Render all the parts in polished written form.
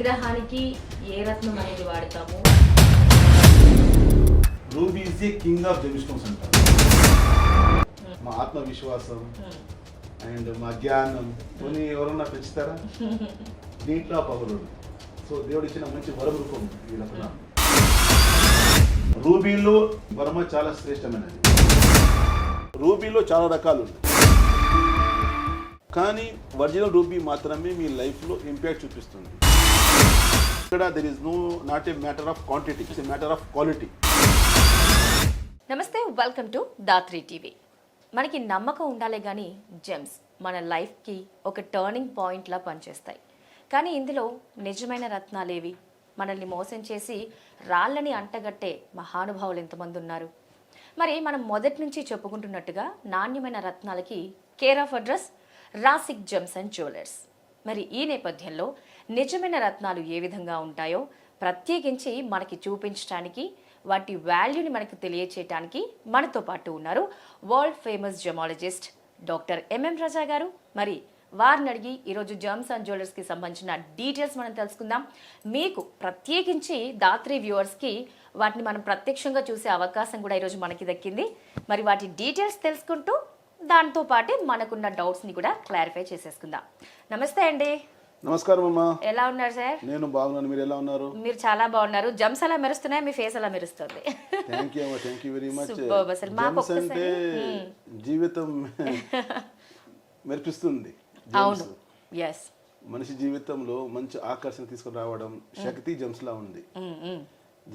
గ్రహానికి ఏ రత్నం అనేది వాడతాము? Ruby is the king of gemstones అంటారు. మా ఆత్మవిశ్వాసం అండ్ మా జ్ఞానం కొన్ని ఎవరన్నా పెంచుతారా? దీంట్లో పవర్ ఉంది. సో దేవుడు ఇచ్చిన మంచి వరం రూపం ఈ రత్నాలు. రూబీలో వర్మ చాలా శ్రేష్టమైనది. రూబీలో చాలా రకాలు ఉన్నాయి, కానీ ఒరిజినల్ రూబీ మాత్రమే మీ లైఫ్లో ఇంపాక్ట్ చూపిస్తుంది. ఇక్కడ there is not a matter of quantity, it's a matter of quality. నమస్తే, వెల్కమ్ టు దాత్రి టీవీ. మనకి నమ్మకం ఉండాలే కానీ జెమ్స్ మన లైఫ్కి ఒక టర్నింగ్ పాయింట్లా పనిచేస్తాయి. కానీ ఇందులో నిజమైన రత్నాలేవి? మనల్ని మోసం చేసి రాళ్ళని అంటగట్టే మహానుభావులు ఎంతమంది ఉన్నారు? మరి మనం మొదటి నుంచి చెప్పుకుంటున్నట్టుగా నాణ్యమైన రత్నాలకి care of address Rasik gems and jewellers. మరి ఈ నేపథ్యంలో నిజమైన రత్నాలు ఏ విధంగా ఉంటాయో ప్రత్యేకించి మనకి చూపించడానికి, వాటి వాల్యూని మనకు తెలియచేయడానికి మనతో పాటు ఉన్నారు world famous gemmologist doctor MM Raja garu. మరి వారిని అడిగి ఈరోజు జెమ్స్ అండ్ జ్యువెలర్స్కి సంబంధించిన డీటెయిల్స్ మనం తెలుసుకుందాం. మీకు ప్రత్యేకించి దాత్రి వ్యూవర్స్కి వాటిని మనం ప్రత్యక్షంగా చూసే అవకాశం కూడా ఈరోజు మనకి దక్కింది. మరి వాటి డీటెయిల్స్ తెలుసుకుంటూ దాంతో పాటే మనకున్న డౌట్స్ని కూడా క్లారిఫై చేసేసుకుందాం. నమస్తే అండి. నమస్కారం అమ్మా. ఎలా ఉన్నారు సార్? నేను బాగున్నాను, మీరు ఎలా ఉన్నారు? మీరు చాలా బాగున్నారు. జమ్స్ అలా మెరుస్తున్నాయి, మీ ఫేస్ అలా మెరుస్తుంది. థ్యాంక్ యూ అమ్మా, thank you very much. Gems అంటే జీవితం మెరిపిస్తుంది. అవును, ఎస్. మనిషి జీవితంలో మంచి ఆకర్షణ తీసుకుని రావడం శక్తి జెమ్స్ లా ఉంది.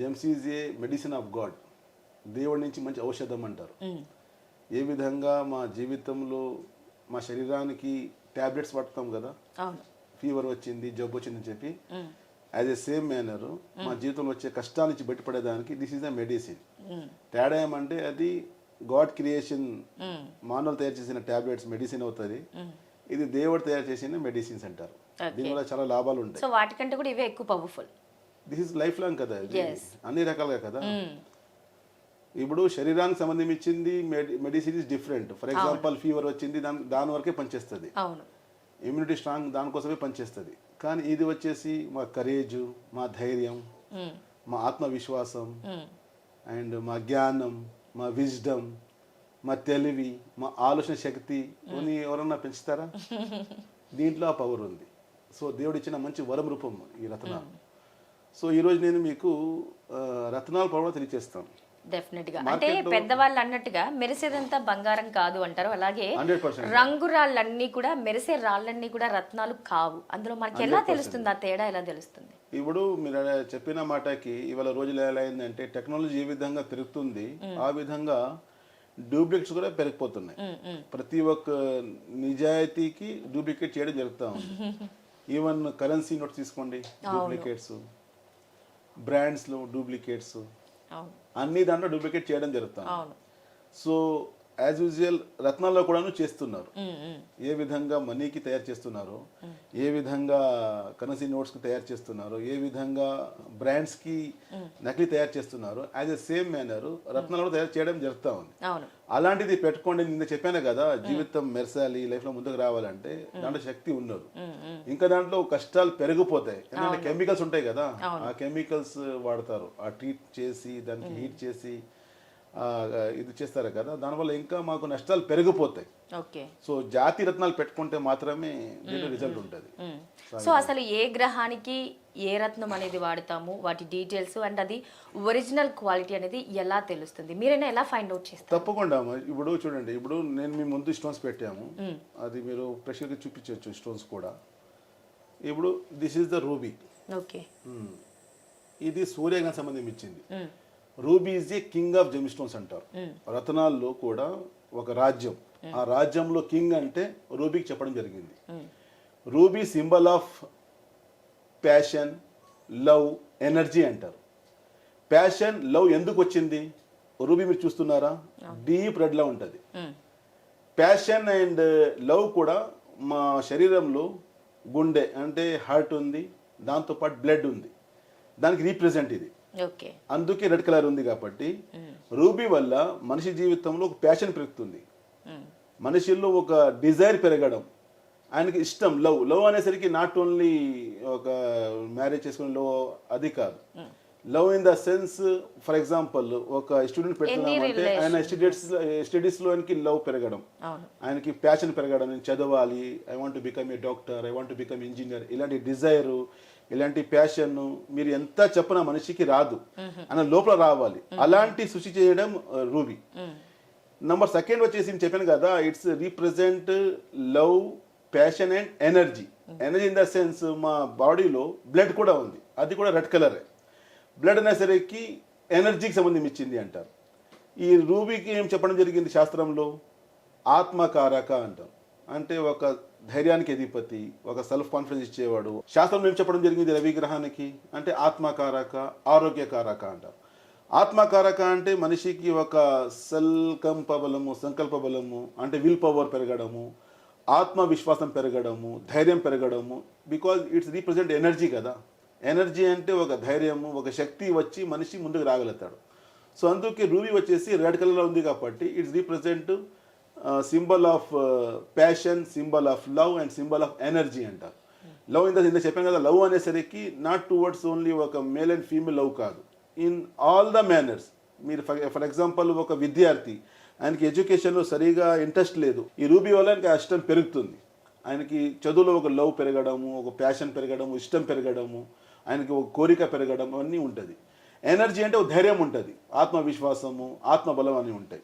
Gems is a medicine of God. దేవుడి నుంచి మంచి ఔషధం అంటారు. ఏ విధంగా మా జీవితంలో మా శరీరానికి టాబ్లెట్స్ పడతాం కదా, ఫీవర్ వచ్చింది, జబ్బు వచ్చిందని చెప్పి, యాజ్ ఎ సేమ్ మేనర్ మా జీవితంలో వచ్చే కష్టాల నుంచి బయటపడేదానికి దిస్ ఈజ్ ద మెడిసిన్. తేడా ఏమంటే అది గాడ్ క్రియేషన్, మానవులు తయారు చేసిన టాబ్లెట్స్ మెడిసిన్ అవుతుంది. ఇది దేవుడు తయారు చేసిన మెడిసిన్స్ అంటారు. దీనివల్ల చాలా లాభాలు ఉంటాయి. సో వాటికంటే కూడా ఇవే ఎక్కువ powerful. This is life long కదా, అన్ని రకాలుగా కదా. ఇప్పుడు శరీరానికి సంబంధించింది medicine is different. For example fever వచ్చింది, దాని వరకే పనిచేస్తుంది. ఇమ్యూనిటీ స్ట్రాంగ్ దానికోసమే పనిచేస్తుంది. కానీ ఇది వచ్చేసి మా కరేజ్, మా ధైర్యం, మా ఆత్మవిశ్వాసం అండ్ మా జ్ఞానం, మా విజ్డమ్, మా తెలివి, మా ఆలోచన శక్తి కొన్ని ఎవరన్నా పెంచుతారా? దీంట్లో ఆ పవర్ ఉంది. సో దేవుడు ఇచ్చిన మంచి వరం రూపం ఈ రత్నాలు. సో ఈరోజు నేను మీకు రత్నాల పవర్ తెలియజేస్తాను. డెఫినెట్ గా. అంటే పెద్దవాళ్ళు అన్నట్టుగా మెరిసేదంతా బంగారం కాదు అంటారు. అలాగే రంగు రాళ్ళన్నీ కూడా, మెరిసే రాళ్ళన్నీ కూడా రత్నాలు కావు. అందులో మనకి ఎలా తెలుస్తుంది? ఆ తేడా ఎలా తెలుస్తుంది? ఇప్పుడు మీరు చెప్పిన మాటకి ఇవాళ రోజులు ఎలా అయిందంటే టెక్నాలజీ ఏ విధంగా పెరుగుతుంది, ఆ విధంగా డూప్లికేట్స్ కూడా పెరిగిపోతున్నాయి. ప్రతి ఒక్క నిజాయితీకి డూప్లికేట్ చేయడం జరుగుతూ ఉంది. ఈవెన్ కరెన్సీ నోట్స్ తీసుకోండి, డూప్లికేట్స్, బ్రాండ్స్లో డూప్లికేట్స్, అన్ని దాంట్లో డూప్లికేట్ చేయడం జరుగుతుంది. సో యాజ్ యూజువల్ రత్నాల్లో కూడాను చేస్తున్నారు. ఏ విధంగా మనీకి తయారు చేస్తున్నారు, ఏ విధంగా కరెన్సీ నోట్స్కి తయారు చేస్తున్నారు, ఏ విధంగా బ్రాండ్స్కి నకిలీ తయారు చేస్తున్నారు, యాజ్ ఎ సేమ్ మేనర్ రత్నాలు తయారు చేయడం జరుగుతూ ఉంది. అలాంటిది పెట్టుకోండి. నిన్న చెప్పాను కదా, జీవితం మెరసాలి, లైఫ్లో ముందుకు రావాలంటే దాంట్లో శక్తి ఉండదు. ఇంకా దాంట్లో కష్టాలు పెరిగిపోతాయి. ఎందుకంటే కెమికల్స్ ఉంటాయి కదా, ఆ కెమికల్స్ వాడతారు. ఆ ట్రీట్ చేసి దానికి హీట్ చేసి ఇది చేస్తారు కదా, దానివల్ల ఇంకా మాకు నష్టాలు పెరిగిపోతాయి. సో జాతి రత్నాలు పెట్టుకుంటే మాత్రమే రిజల్ట్ ఉంటుంది. సో అసలు ఏ గ్రహానికి ఏ రత్నం అనేది వాడతాము, వాటి డీటెయిల్స్ అండ్ అది ఒరిజినల్ క్వాలిటీ అనేది ఎలా తెలుస్తుంది? మీరైనా ఎలా ఫైండ్ అవుట్ చేస్తారు? తప్పకుండా. ఇప్పుడు చూడండి, ఇప్పుడు నేను మీ ముందు స్టోన్స్ పెట్టాము, అది మీరు ప్రెషర్కి చూపించవచ్చు స్టోన్స్ కూడా. ఇప్పుడు this is the ruby. Okay, ఇది సూర్యగ్రహం సంబంధించింది. Ruby is a king of gemstones అంటారు. రత్నాల్లో కూడా ఒక రాజ్యం, ఆ రాజ్యంలో కింగ్ అంటే రూబీకి చెప్పడం జరిగింది. Ruby symbol of passion, love, energy అంటారు. ప్యాషన్, లవ్ ఎందుకు వచ్చింది? రూబీ మీరు చూస్తున్నారా, డీప్ రెడ్ లా ఉంటుంది. ప్యాషన్ అండ్ లవ్ కూడా మా శరీరంలో గుండె అంటే హార్ట్ ఉంది, దాంతోపాటు బ్లడ్ ఉంది, దానికి రీప్రజెంట్ ఇది. అందుకే రెడ్ కలర్ ఉంది. కాబట్టి రూబీ వల్ల మనిషి జీవితంలో ఒక ప్యాషన్ పెరుగుతుంది, మనిషిలో ఒక డిజైర్ పెరగడం, ఆయనకి ఇష్టం లవ్ అనేసరికి నాట్ ఓన్లీ ఒక మ్యారేజ్ చేసుకునే లవ్ అది కాదు. Love in the sense for example ఒక స్టూడెంట్ పెడుతున్నామంటే ఆయన స్టడీస్లోనికి లవ్ పెరగడం, ఆయనకి ప్యాషన్ పెరగడం, నేను చదవాలి, I want to become a doctor, I want to become engineer, ఇలాంటి డిజైరు, ఇలాంటి ప్యాషన్ మీరు ఎంత చెప్పినా మనిషికి రాదు, ఆయన లోపల రావాలి. అలాంటి సృష్టి చేయడం రూబీ. నంబర్ సెకండ్ వచ్చేసి నేను చెప్పాను కదా, it's represent love, passion and energy. Energy in the sense మా బాడీలో బ్లడ్ కూడా ఉంది, అది కూడా రెడ్ కలరే. బ్లడ్ అనేసరికి ఎనర్జీకి సంబంధం ఇచ్చింది అంటారు. ఈ రూబీకి ఏం చెప్పడం జరిగింది శాస్త్రంలో, ఆత్మకారక అంటారు. అంటే ఒక ధైర్యానికి అధిపతి, ఒక సెల్ఫ్ కాన్ఫిడెన్స్ ఇచ్చేవాడు. శాస్త్రంలో ఏం చెప్పడం జరిగింది రవి గ్రహానికి అంటే ఆత్మకారక, ఆరోగ్యకారక అంటారు. ఆత్మకారక అంటే మనిషికి ఒక సంకల్ప బలము అంటే విల్ పవర్ పెరగడము, ఆత్మవిశ్వాసం పెరగడము, ధైర్యం పెరగడము. బికాజ్ ఇట్స్ రీప్రజెంట్ ఎనర్జీ కదా. ఎనర్జీ అంటే ఒక ధైర్యము, ఒక శక్తి వచ్చి మనిషి ముందుకు రాగలుగుతాడు. సో అందుకే రూబీ వచ్చేసి రెడ్ కలర్లో ఉంది కాబట్టి it's represent symbol of passion, symbol of love and symbol of energy అంటారు. లవ్ ఇంత చెప్పాను కదా, లవ్ అనేసరికి నాట్ టువర్డ్స్ ఓన్లీ ఒక మేల్ అండ్ ఫీమేల్ లవ్ కాదు, ఇన్ ఆల్ ద మేనర్స్. మీరు ఫర్ ఎగ్జాంపుల్ ఒక విద్యార్థి, ఆయనకి ఎడ్యుకేషన్లో సరిగా ఇంట్రెస్ట్ లేదు, ఈ రూబీ వల్ల ఆయనకి ఆ ఇష్టం పెరుగుతుంది. ఆయనకి చదువులో ఒక లవ్ పెరగడము, ఒక ప్యాషన్ పెరగడము, ఇష్టం పెరగడము, ఆయనకి ఒక కోరిక పెరగడం అన్నీ ఉంటుంది. ఎనర్జీ అంటే ఒక ధైర్యం ఉంటుంది, ఆత్మవిశ్వాసము, ఆత్మబలం అని ఉంటాయి.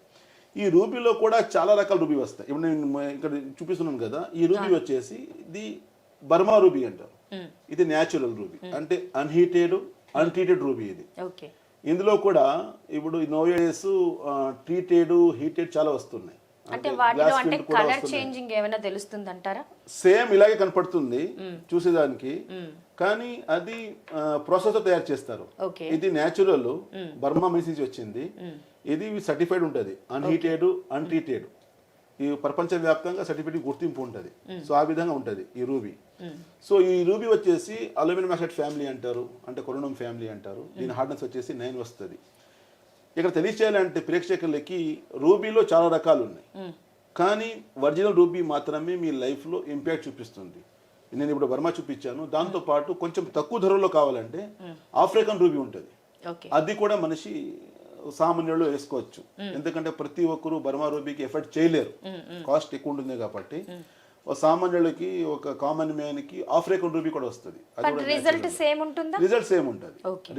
ఈ రూబీలో కూడా చాలా రకాల రూబీ వస్తాయి. ఇప్పుడు నేను ఇక్కడ చూపిస్తున్నాను కదా, ఈ రూబీ వచ్చేసి ఇది బర్మా రూబీ అంటారు. ఇది న్యాచురల్ రూబీ అంటే అన్ట్రీటెడ్ రూబీ ఇది. ఇందులో కూడా ఇప్పుడు నోవేడేస్ ట్రీటెడ్, హీటెడ్ చాలా వస్తున్నాయి. అంటే వాటిలో అంటే కలర్ చేంజింగ్ ఏమైనా తెలుస్తుంది అంటారా? సేమ్ ఇలాగే కనపడుతుంది చూసేదానికి, కానీ అది ప్రాసెస్ తో తయారు చేస్తారు. ఇది న్యాచురల్ బర్మా మెస్ నుంచి వచ్చింది. ఇది సర్టిఫైడ్ ఉంటుంది, అన్హీటెడ్, అన్ట్రీటెడ్. ఈ ప్రపంచవ్యాప్తంగా సర్టిఫికేట్ గుర్తింపు ఉంటుంది. సో ఆ విధంగా ఉంటుంది ఈ రూబీ. సో ఈ రూబీ వచ్చేసి అల్యూమినియం ఆక్సైడ్ ఫ్యామిలీ అంటారు, అంటే కొరోనం ఫ్యామిలీ అంటారు. దీని హార్డ్నెస్ వచ్చేసి 9 వస్తుంది. ఇక్కడ తెలియచేయాలంటే ప్రేక్షకులకి రూబీలో చాలా రకాలు ఉన్నాయి, కానీ ఒరిజినల్ రూబీ మాత్రమే మీ లైఫ్లో ఇంపాక్ట్ చూపిస్తుంది. నేను ఇప్పుడు బర్మా చూపించాను, దాంతోపాటు కొంచెం తక్కువ ధరలో కావాలంటే ఆఫ్రికన్ రూబీ ఉంటుంది. అది కూడా మనిషి సామాన్యులు వేసుకోవచ్చు, ఎందుకంటే ప్రతి ఒక్కరు బర్మా రూబీకి ఎఫర్ట్ చేయలేరు, కాస్ట్ ఎక్కువ ఉంటుంది కాబట్టి. ఒక సామాన్యులకి, ఒక కామన్ మ్యాన్ కి ఆఫ్రికన్ రూబీ కూడా వస్తుంది. రిజల్ట్ సేమ్ ఉంటుంది.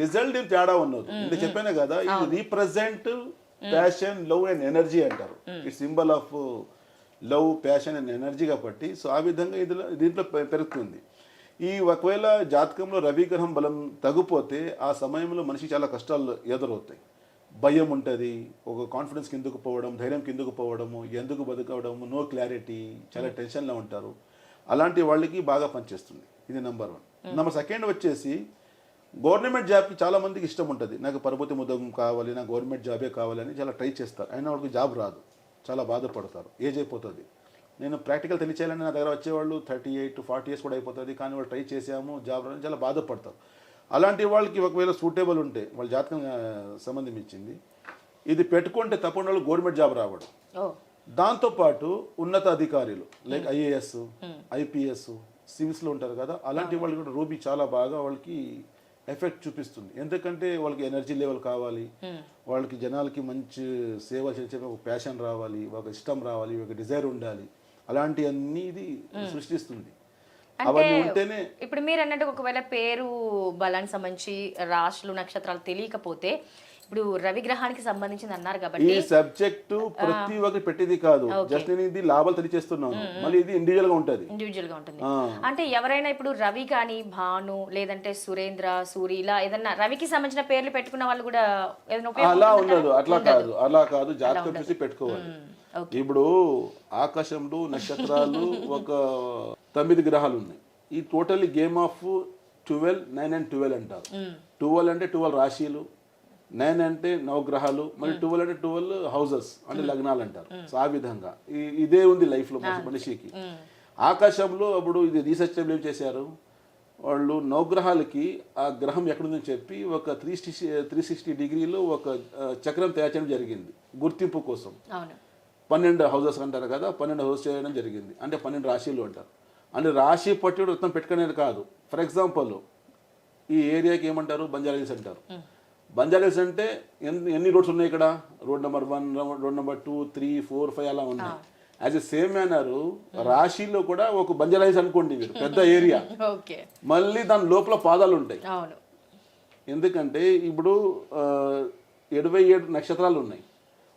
రిజల్ట్ ఏం తేడా ఉన్నది. అంటే చెప్పాను కదా, ఇది represent passion, love and energy అంటారు. It symbol of love, passion and energy కాబట్టి. సో ఆ విధంగా దీంట్లో పెరుగుతుంది. ఈ ఒకవేళ జాతకంలో రవి గ్రహం బలం తగ్గిపోతే ఆ సమయంలో మనిషి చాలా కష్టాలు ఎదురవుతాయి. భయం ఉంటుంది, ఒక కాన్ఫిడెన్స్ కిందకు పోవడం, ధైర్యం కిందకు పోవడము, ఎందుకు బతకడము, నో క్లారిటీ, చాలా టెన్షన్లో ఉంటారు. అలాంటి వాళ్ళకి బాగా పనిచేస్తుంది. ఇది నెంబర్ 1. నెంబర్ 2 వచ్చేసి గవర్నమెంట్ జాబ్కి చాలా మందికి ఇష్టం ఉంటుంది. నాకు పరపతి ఉద్యోగం కావాలి, నాకు గవర్నమెంట్ జాబే కావాలని చాలా ట్రై చేస్తారు. అయినా వాళ్ళకి జాబ్ రాదు, చాలా బాధపడతారు, ఏజ్ అయిపోతుంది. నేను ప్రాక్టికల్ తెలియచేయాలని నా దగ్గర వచ్చేవాళ్ళు 38-40 ఇయర్స్ కూడా అయిపోతుంది, కానీ వాళ్ళు ట్రై చేసాము జాబ్ రాని చాలా బాధపడతారు. అలాంటి వాళ్ళకి ఒకవేళ సూటేబుల్ ఉంటే, వాళ్ళ జాతకం సంబంధం ఇచ్చింది, ఇది పెట్టుకుంటే తప్పకుండా వాళ్ళు గవర్నమెంట్ జాబ్ రావడం. దాంతోపాటు ఉన్నత అధికారులు లైక్ IAS, IPS, సివిల్స్లో ఉంటారు కదా, అలాంటి వాళ్ళు కూడా రూబీ చాలా బాగా వాళ్ళకి ఎఫెక్ట్ చూపిస్తుంది. ఎందుకంటే వాళ్ళకి ఎనర్జీ లెవెల్ కావాలి, వాళ్ళకి జనాలకి మంచి సేవ చేసే ఒక ప్యాషన్ రావాలి, ఒక ఇష్టం రావాలి, ఒక డిజైర్ ఉండాలి. అలాంటివన్నీ ఇది సృష్టిస్తుంది. అంటే ఇప్పుడు మీరు అన్నట్టు ఒకవేళ పేరు బలానికి సంబంధించి రాశులు, నక్షత్రాలు తెలియకపోతే, ఇప్పుడు రవి గ్రహానికి సంబంధించింది అన్నారు కాబట్టి ఈ సబ్జెక్ట్ ప్రతి ఒక్కటి పెట్టేది కాదు, జస్ట్ నేను ఇది లాభాలు తెలియజేస్తున్నాను. మళ్ళీ ఇది ఇండివిజువల్ గా ఉంటుంది. అంటే ఎవరైనా ఇప్పుడు రవి కానీ, భాను, లేదంటే సురేంద్ర, సూరి, ఇలా ఏదన్నా రవికి సంబంధించిన పేర్లు పెట్టుకున్న వాళ్ళు కూడా అలా ఉండదు. అలా కాదు జాతకం చూసి పెట్టుకోవాలి. ఇప్పుడు ఆకాశంలో నక్షత్రాలు ఒక 9 గ్రహాలు ఉన్నాయి. ఈ టోటల్లీ గేమ్ ఆఫ్ 12, 9 and 12 అంటారు. 12 అంటే 12 రాశిలు, 9 అంటే 9 గ్రహాలు, మళ్ళీ 12 అంటే 12 హౌసెస్ అంటే లగ్నాలు అంటారు. సో ఆ విధంగా ఇదే ఉంది లైఫ్ లో మనిషికి. ఆకాశంలో అప్పుడు ఇది రీసెర్చ్ ఏం చేశారు వాళ్ళు, నవగ్రహాలకి ఆ గ్రహం ఎక్కడుందని చెప్పి ఒక 360 డిగ్రీలో ఒక చక్రం తయారు చేయడం జరిగింది గుర్తింపు కోసం. 12 హౌసెస్ అంటారు కదా, 12 హౌసెస్ చేయడం జరిగింది. అంటే 12 రాశిలు అంటారు. అంటే రాశి పట్టి రత్నం పెట్టుకునేది కాదు. ఫర్ ఎగ్జాంపుల్ ఈ ఏరియాకి ఏమంటారు, బంజారా హిల్స్ అంటారు. బంజారా హిల్స్ అంటే ఎన్ని రోడ్స్ ఉన్నాయి ఇక్కడ? రోడ్ నెంబర్ 1, రోడ్ నెంబర్ 2, 3, 4, 5 అలా ఉన్నాయి. యాజ్ ఎ సేమ్ మేనర్ రాశిలో కూడా ఒక బంజారా హిల్స్ అనుకోండి మీరు, పెద్ద ఏరియా. మళ్ళీ దాని లోపల పాదాలు ఉంటాయి. ఎందుకంటే ఇప్పుడు 27 నక్షత్రాలు ఉన్నాయి.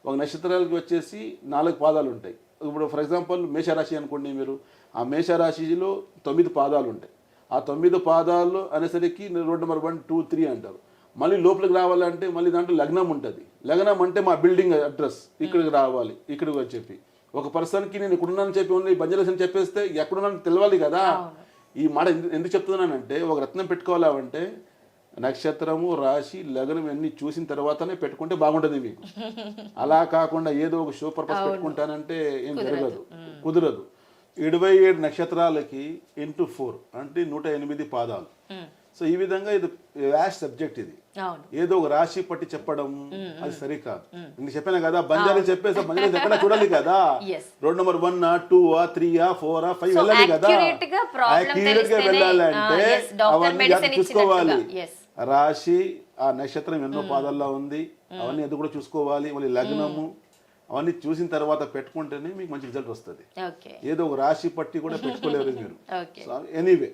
ఒక నక్షత్రాలకి వచ్చేసి 4 పాదాలు ఉంటాయి. ఇప్పుడు ఫర్ ఎగ్జాంపుల్ మేషరాశి అనుకోండి మీరు, ఆ మేషరాశిలో 9 పాదాలు ఉంటాయి. ఆ 9 పాదాలు అనేసరికి రోడ్ నెంబర్ 1, 2, 3 అంటారు. మళ్ళీ లోపలికి రావాలంటే మళ్ళీ దాంట్లో లగ్నం ఉంటుంది. లగ్నం అంటే మా బిల్డింగ్ అడ్రస్, ఇక్కడికి రావాలి, ఇక్కడికి అని చెప్పి ఒక పర్సన్కి నేను ఇక్కడున్నానని చెప్పి ఓన్లీ బంజారాస్ అని చెప్పేస్తే ఎక్కడున్నాను తెలియాలి కదా. ఈ మాట ఎందుకు చెప్తున్నానంటే, ఒక రత్నం పెట్టుకోవాలంటే నక్షత్రము, రాశి, లగ్నం అన్ని చూసిన తర్వాతనే పెట్టుకుంటే బాగుంటుంది మీకు. అలా కాకుండా ఏదో ఒక షో పర్పస్ పెట్టుకుంటానంటే ఏం జరగదు, కుదరదు. 27 నక్షత్రాలకి ఇంటూ 4 అంటే 108 పాదాలు. సో ఈ విధంగా ఇది వ్యాస్ట్ సబ్జెక్ట్. ఇది ఏదో ఒక రాశి పట్టి చెప్పడం అది సరికాదు. నేను చెప్పాను కదా, బంజారా చెప్పేసి బంజారా ఎక్కడ చూడాలి కదా. రోడ్ నెంబర్ 1, 2, 3, 4, 5 వెళ్ళాలి కదా. యాక్యురేట్ గా వెళ్ళాలంటే అవన్నీ చూసుకోవాలి. రాశి, ఆ నక్షత్రం ఎన్నో పాదాల్లో ఉంది, అవన్నీ అది కూడా చూసుకోవాలి. మళ్ళీ లగ్నము అవన్నీ చూసిన తర్వాత పెట్టుకుంటేనే మీకు మంచి రిజల్ట్ వస్తుంది. ఏదో ఒక రాశి పట్టి కూడా పెట్టుకోలేరు మీరు. ఎనీవే,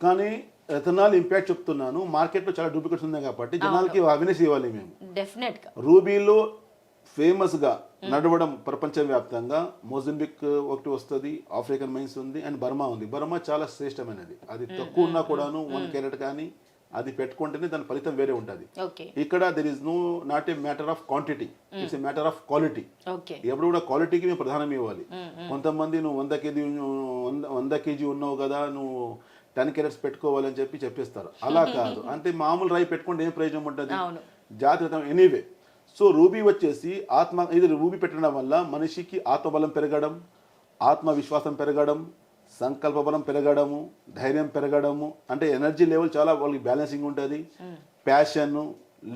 కానీ రతనాలు ఇంపాక్ట్ చెప్తున్నాను. మార్కెట్లో చాలా డూప్లికేట్స్ ఉన్నాయి కాబట్టి జనాలకి అవేర్నెస్ ఇవ్వాలి మేము. రూబీలో ఫేమస్ గా నడవడం ప్రపంచవ్యాప్తంగా మొజంబిక్ ఒకటి వస్తుంది, ఆఫ్రికన్ మైన్స్ ఉంది, అండ్ బర్మా ఉంది. బర్మా చాలా శ్రేష్టమైనది. అది తక్కువ ఉన్నా కూడాను 1 క్యారెట్ కానీ అది పెట్టుకుంటేనే దాని ఫలితం వేరే ఉంటుంది. ఇక్కడ there is not a matter of quantity, it's a matter of quality. ఎప్పుడు కూడా క్వాలిటీకి మేము ప్రధానం ఇవ్వాలి. కొంతమంది నువ్వు 100 కేజీ ఉన్నావు కదా, నువ్వు 10 క్యారెట్స్ పెట్టుకోవాలి అని చెప్పేస్తారు. అలా కాదు. అంటే మామూలు రాయి పెట్టుకుంటే ఏం ప్రయోజనం ఉంటుంది, జాగ్రత్త. ఎనీవే, సో రూబీ వచ్చేసి ఇది రూబీ పెట్టడం వల్ల మనిషికి ఆత్మబలం పెరగడం, ఆత్మవిశ్వాసం పెరగడం, సంకల్ప బలం పెరగడము, ధైర్యం పెరగడము, అంటే ఎనర్జీ లెవెల్ చాలా వాళ్ళకి బ్యాలెన్సింగ్ ఉంటుంది. ప్యాషన్,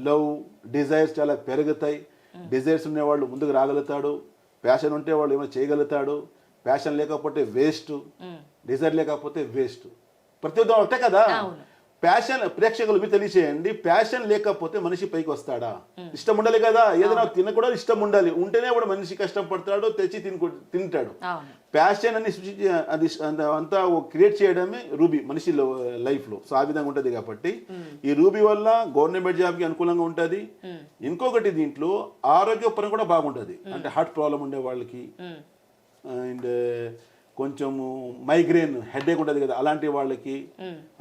లవ్, డిజైర్స్ చాలా పెరుగుతాయి. డిజైర్స్ ఉండేవాళ్ళు ముందుకు రాగలుగుతాడు. ప్యాషన్ ఉంటే వాళ్ళు ఏమైనా చేయగలుగుతాడు. ప్యాషన్ లేకపోతే వేస్ట్, డిజైర్ లేకపోతే వేస్ట్. ప్రతి ఒక్క ఒకటే కదా. ప్యాషన్ ప్రేక్షకులు మీరు తెలియచేయండి, ప్యాషన్ లేకపోతే మనిషి పైకి వస్తాడా? ఇష్టం ఉండాలి కదా, ఏదైనా తినకూడదు, ఇష్టం ఉండాలి. ఉంటేనే కూడా మనిషి కష్టపడతాడు, తెచ్చి తింటాడు. ప్యాషన్ అని అది అంతా క్రియేట్ చేయడమే రూబీ మనిషి లైఫ్ లో. సో ఆ విధంగా ఉంటది కాబట్టి ఈ రూబీ వల్ల గవర్నమెంట్ జాబ్ కి అనుకూలంగా ఉంటది. ఇంకొకటి దీంట్లో ఆరోగ్యపరం కూడా బాగుంటది. అంటే హార్ట్ ప్రాబ్లం ఉండే వాళ్ళకి, అండ్ కొంచెము మైగ్రేన్, హెడేక్ ఉంటుంది కదా, అలాంటి వాళ్ళకి,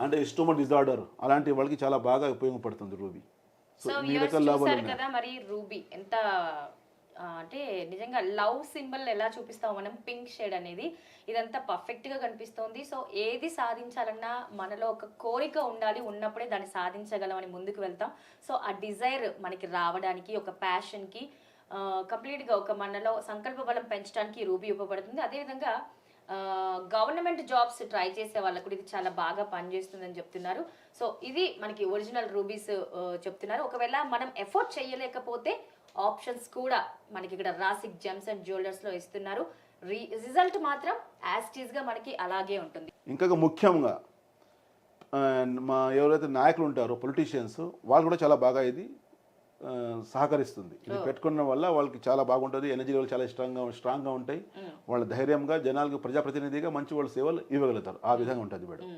అంటే స్టొమక్ డిజార్డర్ అలాంటి వాళ్ళకి చాలా బాగా ఉపయోగపడుతుంది రూబీ. సో ఈ రకాల లాభాలు కదా. మరి రూబీ ఎంత అంటే నిజంగా లవ్ సింబల్ ఎలా చూపిస్తాం మనం, పింక్ షేడ్ అనేది ఇదంతా పర్ఫెక్ట్ గా కనిపిస్తోంది. సో ఏది సాధించాలన్నా మనలో ఒక కోరిక ఉండాలి, ఉన్నప్పుడే దాన్ని సాధించగలం అని ముందుకు వెళ్తాం. సో ఆ డిజైర్ మనకి రావడానికి, ఒక ప్యాషన్ కి కంప్లీట్ గా ఒక మనలో సంకల్ప బలం పెంచడానికి రూబీ ఉపయోగపడుతుంది. అదేవిధంగా గవర్నమెంట్ జాబ్స్ ట్రై చేసే వాళ్ళకు కూడా ఇది చాలా బాగా పనిచేస్తుందని చెప్తున్నారు. సో ఇది మనకి ఒరిజినల్ రూబీస్ చెప్తున్నారు. ఒకవేళ మనం ఎఫర్ట్ చేయలేకపోతే ఆప్షన్స్ కూడా మనకి ఇక్కడ రాసిక్ జెమ్స్ అండ్ జ్యువెలర్స్ లో ఇస్తున్నారు. రిజల్ట్ మాత్రం యాజ్ ఇట్ ఈస్ గా మనకి అలాగే ఉంటుంది. ఇంకా ముఖ్యంగా మా ఎవరైతే నాయకులు ఉంటారో పొలిటీషియన్స్, వాళ్ళు కూడా చాలా బాగా ఇది సహకరిస్తుంది. ఇది పెట్టుకోవడం వల్ల వాళ్ళకి చాలా బాగుంటుంది. ఎనర్జీ లెవెల్ చాలా స్ట్రాంగ్గా ఉంటాయి. వాళ్ళ ధైర్యంగా జనాలకు ప్రజాప్రతినిధిగా మంచి వాళ్ళ సేవలు ఇవ్వగలుగుతారు. ఆ విధంగా ఉంటుంది మేడం.